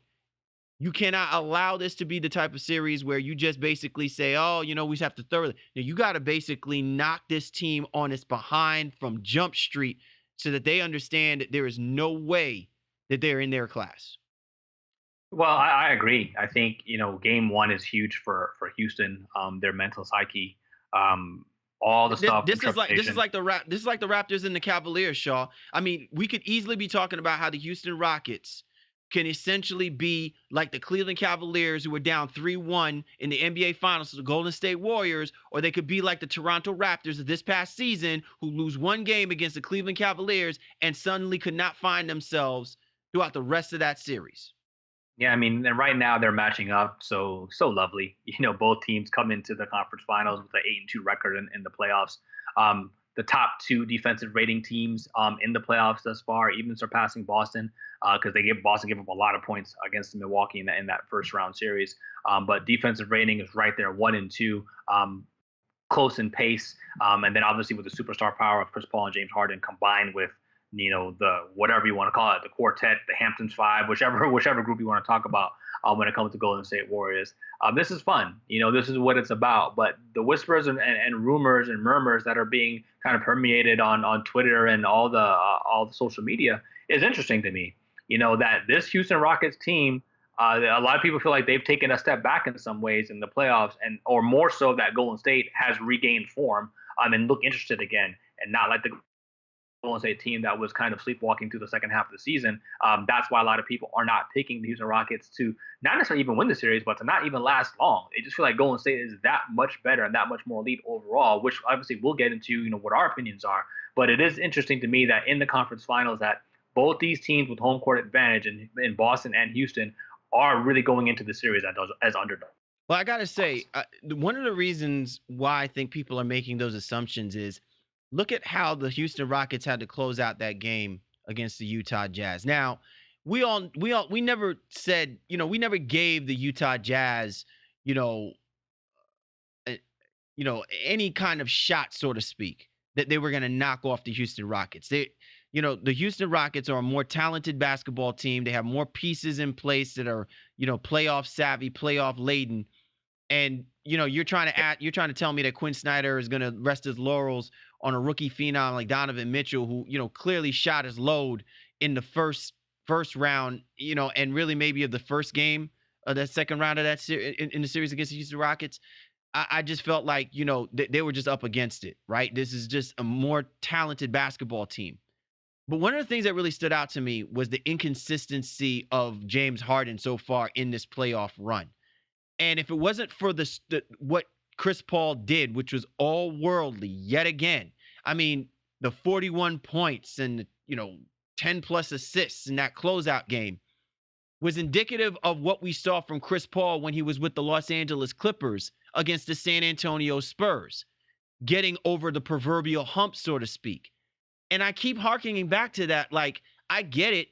You cannot allow this to be the type of series where you just basically say, oh, we just have to thoroughly. Now, you got to basically knock this team on its behind from Jump Street so that they understand that there is no way that they're in their class. Well, I agree. I think, game one is huge for Houston, their mental psyche. All the stuff. This is like the Raptors and the Cavaliers, Shaw. I mean, we could easily be talking about how the Houston Rockets can essentially be like the Cleveland Cavaliers, who were down 3-1 in the NBA Finals to the Golden State Warriors, or they could be like the Toronto Raptors of this past season, who lose one game against the Cleveland Cavaliers and suddenly could not find themselves throughout the rest of that series. Yeah, I mean, and right now they're matching up so lovely. Both teams come into the conference finals with an 8-2 record in the playoffs. The top two defensive rating teams in the playoffs thus far, even surpassing Boston, because Boston gave up a lot of points against Milwaukee in that first round series. But defensive rating is right there, 1 and 2, close in pace. And then obviously with the superstar power of Chris Paul and James Harden combined with the whatever you want to call it, the quartet, the Hamptons Five, whichever group you want to talk about when it comes to Golden State Warriors. This is fun. This is what it's about. But the whispers and rumors and murmurs that are being kind of permeated on Twitter and all the social media is interesting to me. That this Houston Rockets team, a lot of people feel like they've taken a step back in some ways in the playoffs, or more so that Golden State has regained form and look interested again, and not like the Golden State team that was kind of sleepwalking through the second half of the season. That's why a lot of people are not picking the Houston Rockets to not necessarily even win the series, but to not even last long. They just feel like Golden State is that much better and that much more elite overall, which obviously we'll get into, what our opinions are. But it is interesting to me that in the conference finals that both these teams with home court advantage in Boston and Houston are really going into the series as underdogs. Well, I got to say, one of the reasons why I think people are making those assumptions is look at how the Houston Rockets had to close out that game against the Utah Jazz. Now, we never said, we never gave the Utah Jazz, any kind of shot, so to speak. that they were going to knock off the Houston Rockets. The Houston Rockets are a more talented basketball team. They have more pieces in place that are, playoff savvy, playoff laden. And, you're trying to tell me that Quinn Snyder is going to rest his laurels on a rookie phenom like Donovan Mitchell, who, clearly shot his load in the first round, and really maybe of the first game of that second round of that series in the series against the Houston Rockets. I just felt like, they were just up against it, right? This is just a more talented basketball team. But one of the things that really stood out to me was the inconsistency of James Harden so far in this playoff run. And if it wasn't for what Chris Paul did, which was all worldly yet again, I mean, the 41 points and, 10 plus assists in that closeout game was indicative of what we saw from Chris Paul when he was with the Los Angeles Clippers against the San Antonio Spurs, getting over the proverbial hump, so to speak. And I keep harkening back to that. Like, I get it,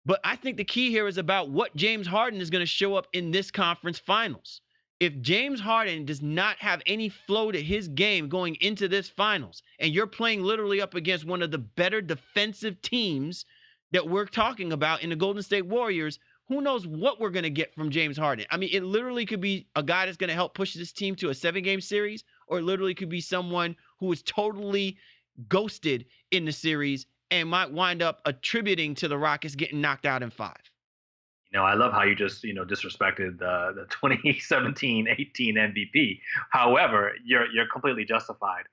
but I think the key here is about what James Harden is going to show up in this conference finals. If James Harden does not have any flow to his game going into this finals, and you're playing literally up against one of the better defensive teams that we're talking about in the Golden State Warriors, who knows what we're going to get from James Harden? I mean, it literally could be a guy that's going to help push this team to a 7-game series, or it literally could be someone who is totally ghosted in the series and might wind up attributing to the Rockets getting knocked out in 5. I love how you just, disrespected the 2017-18 MVP. However, you're completely justified.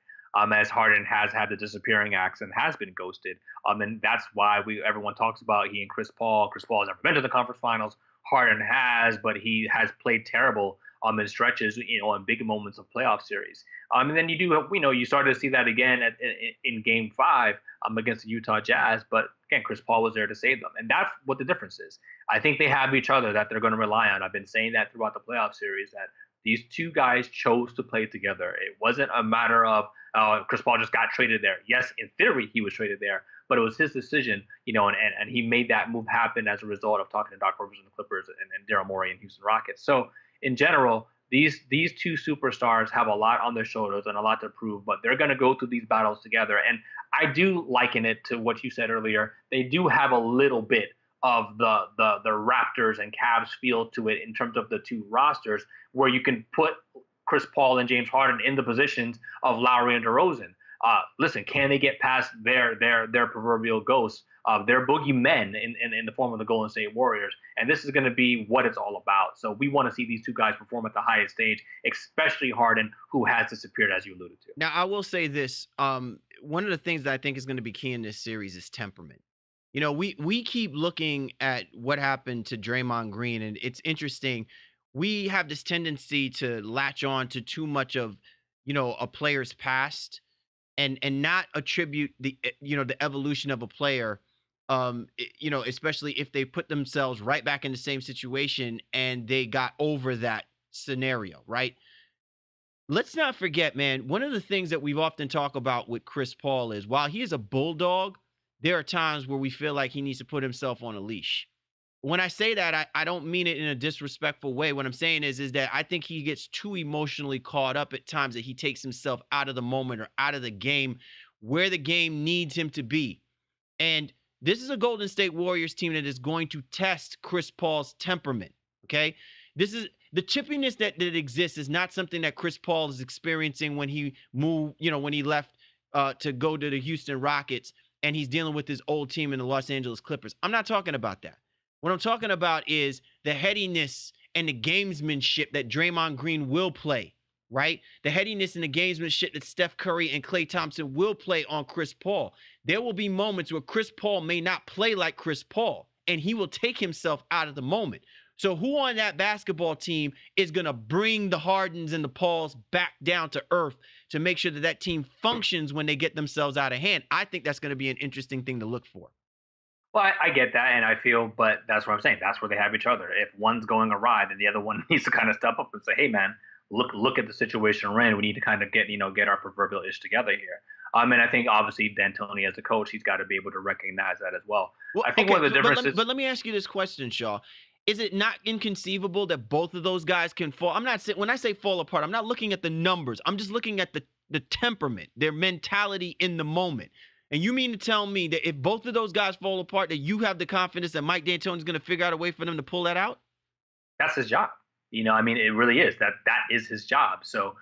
As Harden has had the disappearing acts and has been ghosted. And that's why everyone talks about he and Chris Paul. Chris Paul has never been to the conference finals. Harden has, but he has played terrible in stretches, in big moments of playoff series. And then you started to see that again in Game 5 against the Utah Jazz. But again, Chris Paul was there to save them, and that's what the difference is. I think they have each other that they're going to rely on. I've been saying that throughout the playoff series, that these two guys chose to play together. It wasn't a matter of Chris Paul just got traded there. Yes, in theory, he was traded there, but it was his decision, and he made that move happen as a result of talking to Doc Rivers and the Clippers and Daryl Morey and Houston Rockets. So in general, these two superstars have a lot on their shoulders and a lot to prove, but they're going to go through these battles together. And I do liken it to what you said earlier. They do have a little bit of the Raptors and Cavs feel to it in terms of the two rosters, where you can put Chris Paul and James Harden in the positions of Lowry and DeRozan. Listen, can they get past their proverbial ghosts, their boogeymen in the form of the Golden State Warriors? And this is going to be what it's all about. So we want to see these two guys perform at the highest stage, especially Harden, who has disappeared, as you alluded to. Now, I will say this. One of the things that I think is going to be key in this series is temperament. We keep looking at what happened to Draymond Green, and it's interesting. We have this tendency to latch on to too much of, a player's past and not attribute the evolution of a player, especially if they put themselves right back in the same situation and they got over that scenario, right? Let's not forget, man, one of the things that we've often talked about with Chris Paul is, while he is a bulldog, there are times where we feel like he needs to put himself on a leash. When I say that, I don't mean it in a disrespectful way. What I'm saying is that I think he gets too emotionally caught up at times, that he takes himself out of the moment or out of the game where the game needs him to be. And this is a Golden State Warriors team that is going to test Chris Paul's temperament, okay? This is the chippiness that exists is not something that Chris Paul is experiencing when he moved, when he left to go to the Houston Rockets and he's dealing with his old team in the Los Angeles Clippers. I'm not talking about that. What I'm talking about is the headiness and the gamesmanship that Draymond Green will play, right? The headiness and the gamesmanship that Steph Curry and Klay Thompson will play on Chris Paul. There will be moments where Chris Paul may not play like Chris Paul, and he will take himself out of the moment. So who on that basketball team is going to bring the Hardens and the Pauls back down to earth to make sure that that team functions when they get themselves out of hand? I think that's going to be an interesting thing to look for. Well, I get that, and I feel, but that's what I'm saying. That's where they have each other. If one's going awry, then the other one needs to kind of step up and say, "Hey, man, look at the situation we're in. We need to kind of get our proverbial ish together here." And I think obviously D'Antoni as a coach, he's got to be able to recognize that as well. I think one of the differences. But let me ask you this question, Shaw. Is it not inconceivable that both of those guys can fall? I'm not saying, when I say fall apart, I'm not looking at the numbers. I'm just looking at the the temperament, their mentality in the moment. And you mean to tell me that if both of those guys fall apart, that you have the confidence that Mike D'Antoni's going to figure out a way for them to pull that out? That's his job. I mean, it really is. That is his job. So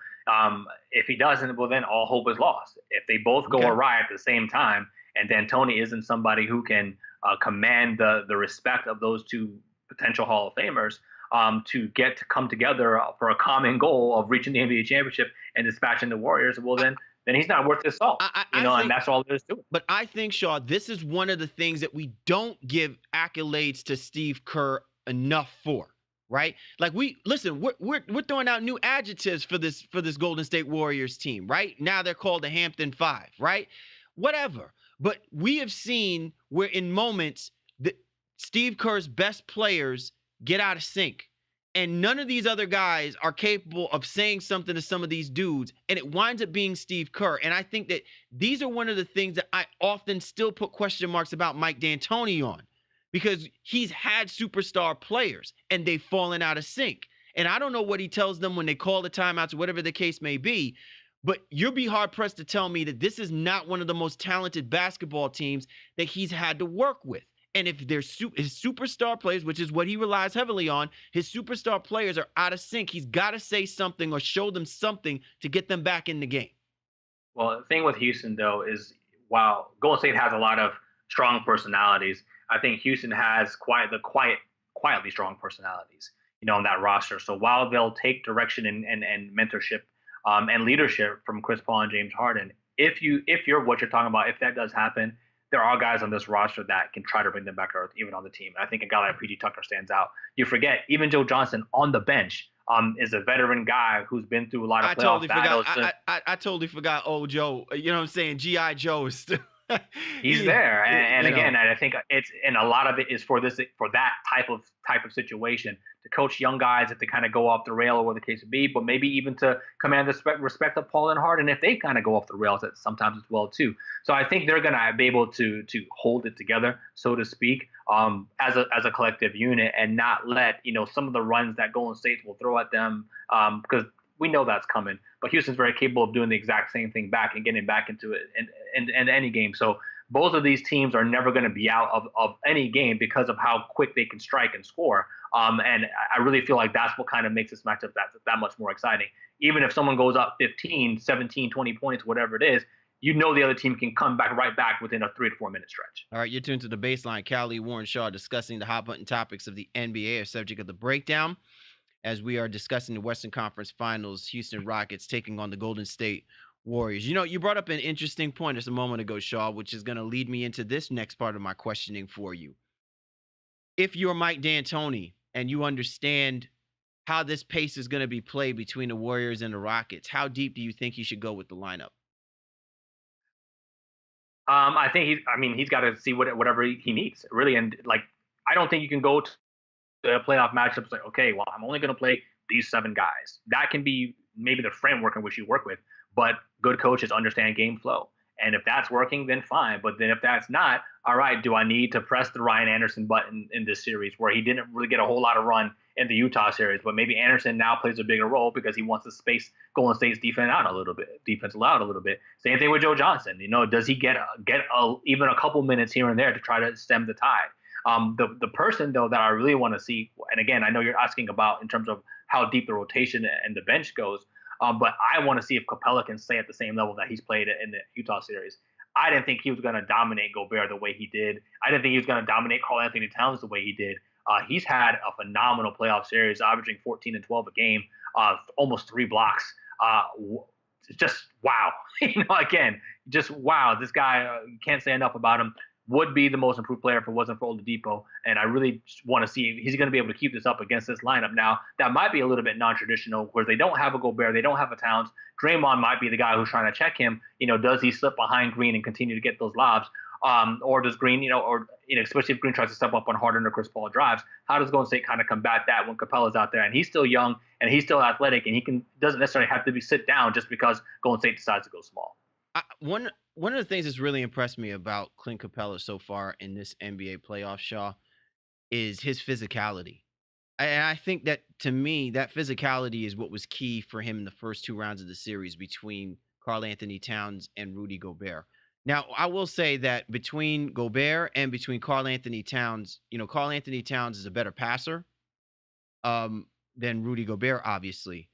if he doesn't, well, then all hope is lost. If they both go awry at the same time, and D'Antoni isn't somebody who can command the respect of those two potential Hall of Famers, to come together for a common goal of reaching the NBA championship and dispatching the Warriors, well, then he's not worth his salt. And that's all there is to it. But I think, Shaw, this is one of the things that we don't give accolades to Steve Kerr enough for. Right? Like we're throwing out new adjectives for this Golden State Warriors team, right? Now they're called the Hampton Five, right? Whatever. But we have seen where in moments that Steve Kerr's best players get out of sync. And none of these other guys are capable of saying something to some of these dudes. And it winds up being Steve Kerr. And I think that these are one of the things that I often still put question marks about Mike D'Antoni on. Because he's had superstar players and they've fallen out of sync. And I don't know what he tells them when they call the timeouts, whatever the case may be. But you'll be hard-pressed to tell me that this is not one of the most talented basketball teams that he's had to work with. And if his superstar players, which is what he relies heavily on, his superstar players are out of sync, he's got to say something or show them something to get them back in the game. Well, the thing with Houston, though, is while Golden State has a lot of strong personalities, I think Houston has quietly strong personalities, on that roster. So while they'll take direction and mentorship and leadership from Chris Paul and James Harden, if you're what you're talking about, if that does happen, there are guys on this roster that can try to bring them back to earth, even on the team. And I think a guy like PG Tucker stands out. You forget, even Joe Johnson on the bench is a veteran guy who's been through a lot of playoff battles. I totally forgot old Joe. You know what I'm saying? G.I. Joe is still. He's there, and again, I think and a lot of it is for that type of situation to coach young guys if they kind of go off the rail or what the case would be, but maybe even to command the respect of Paul and Harden if they kind of go off the rails sometimes as well too. So I think they're going to be able to hold it together, so to speak, as a collective unit, and not let some of the runs that Golden State will throw at them, because we know that's coming. But Houston's very capable of doing the exact same thing back and getting back into it in any game. So both of these teams are never going to be out of any game because of how quick they can strike and score. And I really feel like that's what kind of makes this matchup that much more exciting. Even if someone goes up 15, 17, 20 points, whatever it is, the other team can come right back within a 3 to 4 minute stretch. All right, you're tuned to The Baseline. Callie, Warren, Shaw discussing the hot button topics of the NBA, a subject of the breakdown, as we are discussing the Western Conference Finals, Houston Rockets taking on the Golden State Warriors. You brought up an interesting point just a moment ago, Shaw, which is going to lead me into this next part of my questioning for you. If you're Mike D'Antoni and you understand how this pace is going to be played between the Warriors and the Rockets, how deep do you think he should go with the lineup? I think he's got to see whatever he needs, really. And I don't think you can go to playoff matchups like, okay, well, I'm only going to play these 7 guys. That can be maybe the framework in which you work with, but good coaches understand game flow. And if that's working, then fine. But then if that's not, all right, do I need to press the Ryan Anderson button in this series where he didn't really get a whole lot of run in the Utah series, but maybe Anderson now plays a bigger role because he wants to space Golden State's defense out a little bit. Same thing with Joe Johnson. Does he get even a couple minutes here and there to try to stem the tide? The person, though, that I really want to see, and again, I know you're asking about in terms of how deep the rotation and the bench goes, but I want to see if Capella can stay at the same level that he's played in the Utah series. I didn't think he was going to dominate Gobert the way he did. I didn't think he was going to dominate Karl Anthony Towns the way he did. He's had a phenomenal playoff series, averaging 14 and 12 a game, almost 3 blocks. Just wow. Again, just wow. This guy, you can't say enough about him. Would be the most improved player if it wasn't for Oladipo. And I really want to see if he's going to be able to keep this up against this lineup. Now, that might be a little bit non-traditional where they don't have a Gobert, they don't have a Towns. Draymond might be the guy who's trying to check him. Does he slip behind Green and continue to get those lobs? Or does Green, especially if Green tries to step up on Harden or Chris Paul drives, how does Golden State kind of combat that when Capella's out there? And he's still young and he's still athletic and doesn't necessarily have to sit down just because Golden State decides to go small. One of the things that's really impressed me about Clint Capella so far in this NBA playoff, Shaw, is his physicality. And I think that, to me, that physicality is what was key for him in the first 2 rounds of the series between Karl Anthony Towns and Rudy Gobert. Now, I will say that between Gobert and between Karl Anthony Towns, Karl Anthony Towns is a better passer um, than Rudy Gobert, obviously.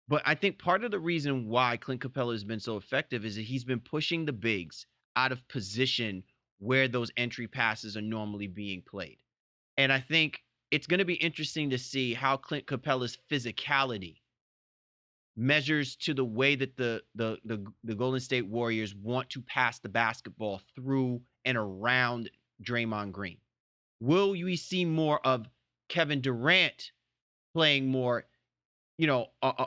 But I think part of the reason why Clint Capella has been so effective is that he's been pushing the bigs out of position where those entry passes are normally being played. And I think it's going to be interesting to see how Clint Capella's physicality measures to the way that the Golden State Warriors want to pass the basketball through and around Draymond Green. Will we see more of Kevin Durant playing more,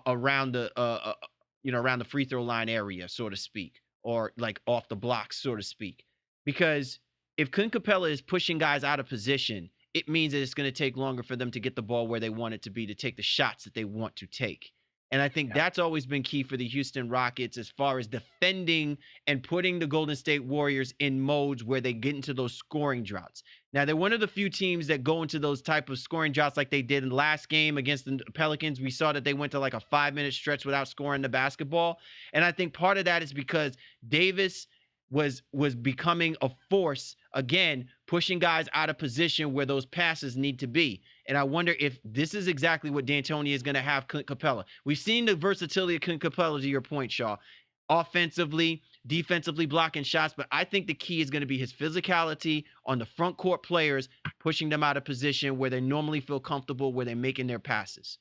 around around the free throw line area, so to speak, or like off the blocks, so to speak? Because if Clint Capella is pushing guys out of position, it means that it's going to take longer for them to get the ball where they want it to be, to take the shots that they want to take. And I think that's always been key for the Houston Rockets as far as defending and putting the Golden State Warriors in modes where they get into those scoring droughts. Now, they're one of the few teams that go into those type of scoring droughts like they did in the last game against the Pelicans. We saw that they went to like a 5-minute stretch without scoring the basketball. And I think part of that is because Davis was becoming a force, again, pushing guys out of position where those passes need to be. And I wonder if this is exactly what D'Antoni is going to have Clint Capella. We've seen the versatility of Clint Capella, to your point, Shaw. Offensively, defensively blocking shots, but I think the key is going to be his physicality on the front court players, pushing them out of position where they normally feel comfortable, where they're making their passes.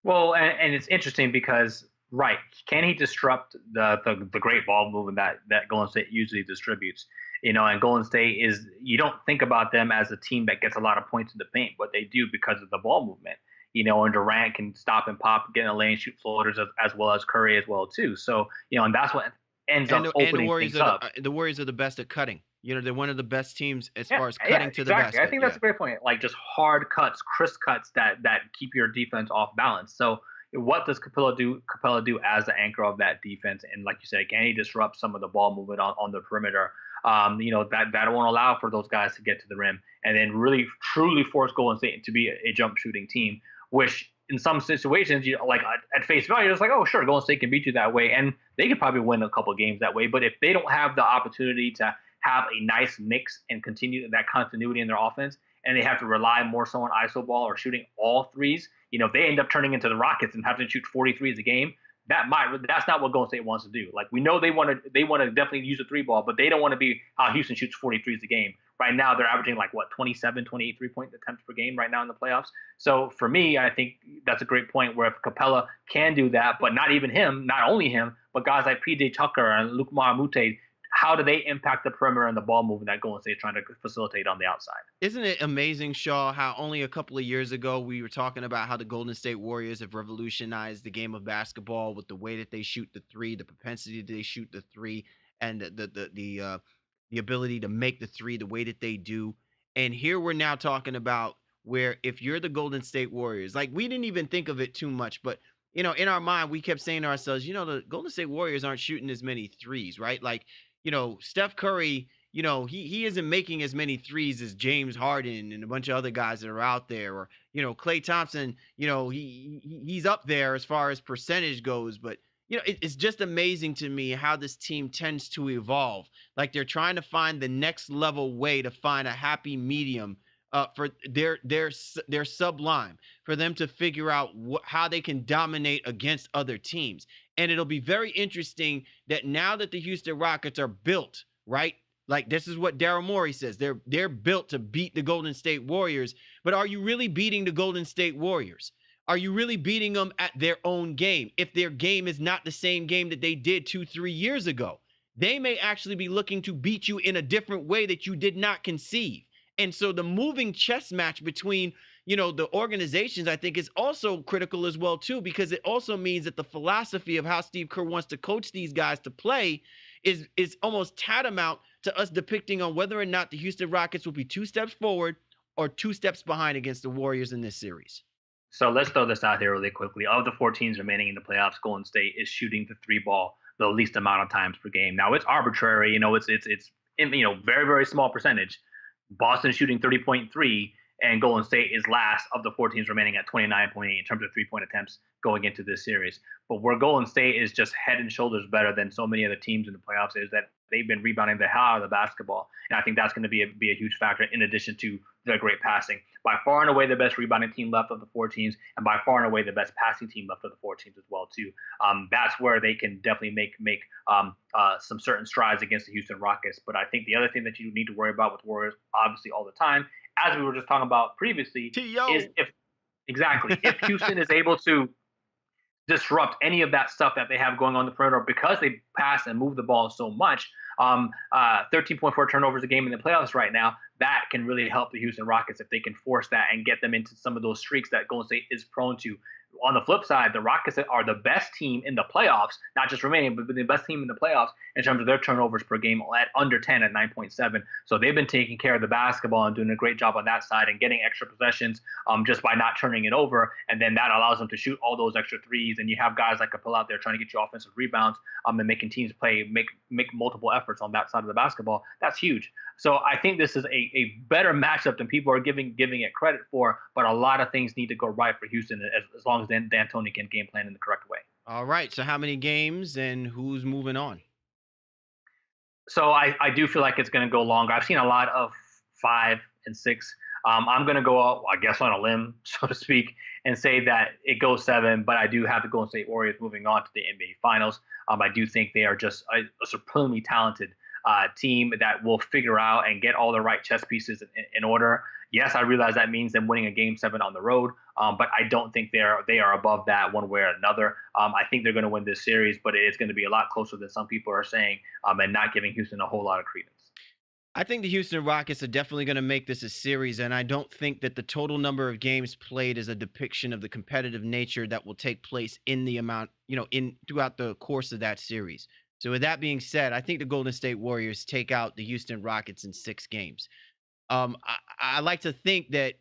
Well, and it's interesting because, right, can he disrupt the great ball movement that Golden State usually distributes? And Golden State is, you don't think about them as a team that gets a lot of points in the paint, but they do because of the ball movement. And Durant can stop and pop, get in the lane, shoot floaters as well as Curry as well too. So, and that's what ends up opening things up. The Warriors are the best at cutting. They're one of the best teams as far as cutting to the basket. I think that's a great point. Like just hard cuts, crisp cuts that keep your defense off balance. So what does Capella do as the anchor of that defense? And like you said, can he disrupt some of the ball movement on the perimeter? That won't allow for those guys to get to the rim and then really truly force Golden State to be a jump shooting team, which in some situations, like at face value, you're just like, oh, sure, Golden State can beat you that way. And they could probably win a couple of games that way. But if they don't have the opportunity to have a nice mix and continue that continuity in their offense, and they have to rely more so on iso ball or shooting all threes, if they end up turning into the Rockets and having to shoot 40 threes a game, that's not what Golden State wants to do. Like we know they want to definitely use a three ball, but they don't want to be how Houston shoots 40 threes a game. Right now they're averaging like 27, 28 3-point attempts per game right now in the playoffs. So for me, I think that's a great point where if Capella can do that, but not even him, not only him, but guys like PJ Tucker and Luke Mahamute, how do they impact the perimeter and the ball movement that Golden State is trying to facilitate on the outside? Isn't it amazing, Shaw, how only a couple of years ago we were talking about how the Golden State Warriors have revolutionized the game of basketball with the way that they shoot the three, the propensity that they shoot the three, and the ability to make the three the way that they do. And here we're now talking about where if you're the Golden State Warriors, like we didn't even think of it too much, but in our mind, we kept saying to ourselves, the Golden State Warriors aren't shooting as many threes, right? Like, Steph Curry, he isn't making as many threes as James Harden and a bunch of other guys that are out there. Or, Klay Thompson, he's up there as far as percentage goes. But, it's just amazing to me how this team tends to evolve. Like they're trying to find the next level way to find a happy medium for their sublime, for them to figure out how they can dominate against other teams. And it'll be very interesting that now that the Houston Rockets are built, right? Like this is what Daryl Morey says. They're built to beat the Golden State Warriors. But are you really beating the Golden State Warriors? Are you really beating them at their own game? If their game is not the same game that they did 2-3 years ago, they may actually be looking to beat you in a different way that you did not conceive. And so the moving chess match between, the organizations, I think is also critical as well, too, because it also means that the philosophy of how Steve Kerr wants to coach these guys to play is almost tantamount to us depicting on whether or not the Houston Rockets will be 2 steps forward or 2 steps behind against the Warriors in this series. So let's throw this out here really quickly. Of the 4 teams remaining in the playoffs, Golden State is shooting the 3 ball the least amount of times per game. Now it's arbitrary, it's very, very small percentage. Boston shooting 30.3 and Golden State is last of the 4 teams remaining at 29.8 in terms of 3-point attempts going into this series. But where Golden State is just head and shoulders better than so many other teams in the playoffs is that they've been rebounding the hell out of the basketball, and I think that's going to be a huge factor in addition to their great passing. By far and away the best rebounding team left of the 4 teams, and by far and away the best passing team left of the 4 teams as well too. That's where they can definitely make some certain strides against the Houston Rockets. But I think the other thing that you need to worry about with Warriors, obviously all the time, as we were just talking about previously, is if Houston is able to disrupt any of that stuff that they have going on the perimeter because they pass and move the ball so much. 13.4 turnovers a game in the playoffs right now. That can really help the Houston Rockets if they can force that and get them into some of those streaks that Golden State is prone to. On the flip side, the Rockets are the best team in the playoffs, not just remaining, but the best team in the playoffs in terms of their turnovers per game at under 10 at 9.7. So they've been taking care of the basketball and doing a great job on that side and getting extra possessions just by not turning it over. And then that allows them to shoot all those extra threes. And you have guys like Capella out there trying to get you offensive rebounds and making teams make multiple efforts on that side of the basketball. That's huge. So I think this is a better matchup than people are giving it credit for, but a lot of things need to go right for Houston as long as D'Antoni can game plan in the correct way. All right. So how many games and who's moving on? So I do feel like it's going to go longer. I've seen a lot of 5 and 6. I'm going to go out, I guess, on a limb, so to speak, and say that it goes 7, but I do have the Golden State Warriors moving on to the NBA Finals. I do think they are just a supremely talented team that will figure out and get all the right chess pieces in order. Yes, I realize that means them winning a Game 7 on the road, but I don't think they are above that one way or another. I think they're going to win this series, but it's going to be a lot closer than some people are saying, and not giving Houston a whole lot of credence. I think the Houston Rockets are definitely going to make this a series, and I don't think that the total number of games played is a depiction of the competitive nature that will take place in the amount, throughout the course of that series. So with that being said, I think the Golden State Warriors take out the Houston Rockets in 6 games. I like to think that,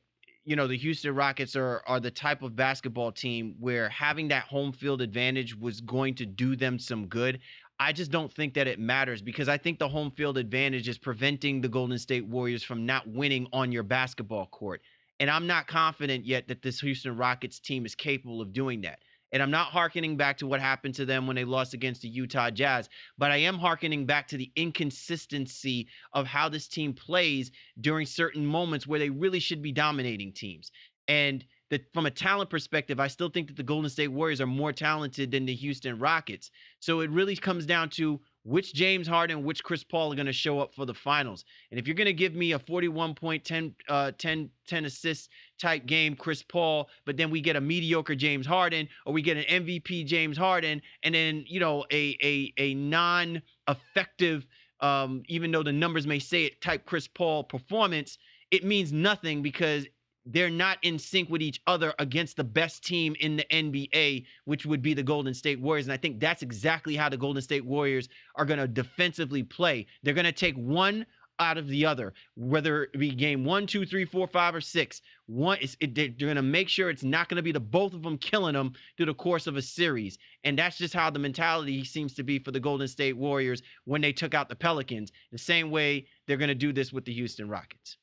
the Houston Rockets are the type of basketball team where having that home field advantage was going to do them some good. I just don't think that it matters because I think the home field advantage is preventing the Golden State Warriors from not winning on your basketball court. And I'm not confident yet that this Houston Rockets team is capable of doing that. And I'm not hearkening back to what happened to them when they lost against the Utah Jazz, but I am hearkening back to the inconsistency of how this team plays during certain moments where they really should be dominating teams. And from a talent perspective, I still think that the Golden State Warriors are more talented than the Houston Rockets. So it really comes down to which James Harden, which Chris Paul are going to show up for the finals. And if you're going to give me a 41-point, 10 assists type game, Chris Paul, but then we get a mediocre James Harden, or we get an MVP James Harden, and then, a non-effective, even though the numbers may say it, type Chris Paul performance, it means nothing because they're not in sync with each other against the best team in the NBA, which would be the Golden State Warriors. And I think that's exactly how the Golden State Warriors are going to defensively play. They're going to take one out of the other, whether it be game 1, 2, 3, 4, 5, or 6. They're going to make sure it's not going to be the both of them killing them through the course of a series. And that's just how the mentality seems to be for the Golden State Warriors when they took out the Pelicans. The same way they're going to do this with the Houston Rockets.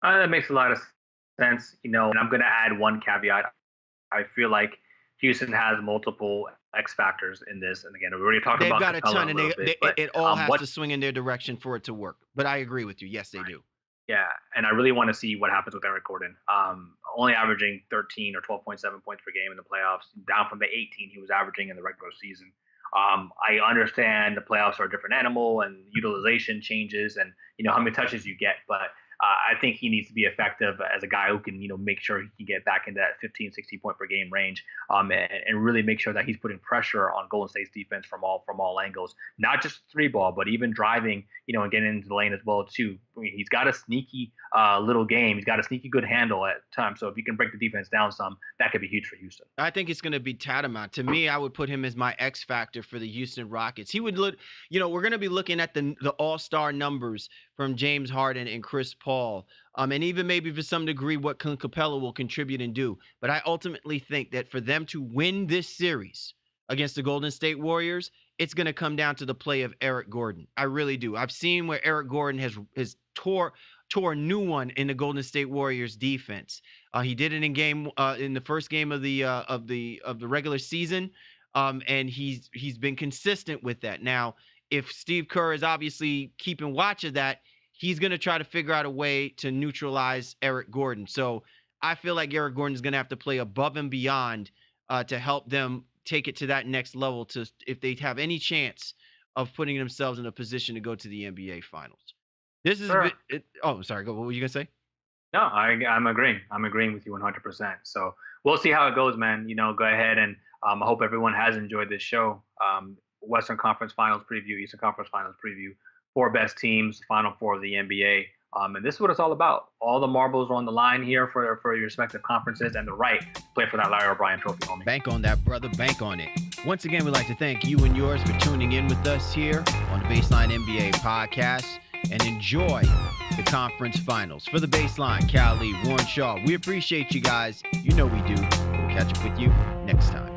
That makes a lot of sense, and I'm going to add one caveat. I feel like Houston has multiple X factors in this, and again, we already talked about. They've got Capella a ton, and it all has to swing in their direction for it to work. But I agree with you. Yes, they do. Yeah, and I really want to see what happens with Eric Gordon. Only averaging 13 or 12.7 points per game in the playoffs, down from the 18 he was averaging in the regular season. I understand the playoffs are a different animal, and utilization changes, and how many touches you get, but I think he needs to be effective as a guy who can, make sure he can get back into that 15, 16 point per game range, and really make sure that he's putting pressure on Golden State's defense from all angles, not just three ball, but even driving, and getting into the lane as well too. I mean, he's got a sneaky little game. He's got a sneaky good handle at times. So if you can break the defense down some, that could be huge for Houston. I think it's going to be tantamount. To me, I would put him as my X factor for the Houston Rockets. He would look, we're going to be looking at the all-star numbers from James Harden and Chris Paul, and even maybe to some degree what Capella will contribute and do. But I ultimately think that for them to win this series against the Golden State Warriors, it's going to come down to the play of Eric Gordon. I really do. I've seen where Eric Gordon has tore a new one in the Golden State Warriors defense. He did it in the first game of the regular season, and he's been consistent with that. Now, if Steve Kerr is obviously keeping watch of that, he's going to try to figure out a way to neutralize Eric Gordon. So I feel like Eric Gordon is going to have to play above and beyond to help them take it to that next level, to if they have any chance of putting themselves in a position to go to the NBA Finals. This is Sure. sorry. What were you gonna say? No, I'm agreeing. I'm agreeing with you 100%. So we'll see how it goes, man. Go ahead and I hope everyone has enjoyed this show. Western Conference Finals preview, Eastern Conference Finals preview, 4 best teams, Final 4 of the NBA. And this is what it's all about. All the marbles are on the line here for your respective conferences, and the right to play for that Larry O'Brien trophy, homie. Bank on that, brother. Bank on it. Once again, we'd like to thank you and yours for tuning in with us here on the Baseline NBA podcast, and enjoy the conference finals. For the Baseline, Cal Lee, Warren Shaw, we appreciate you guys. You know we do. We'll catch up with you next time.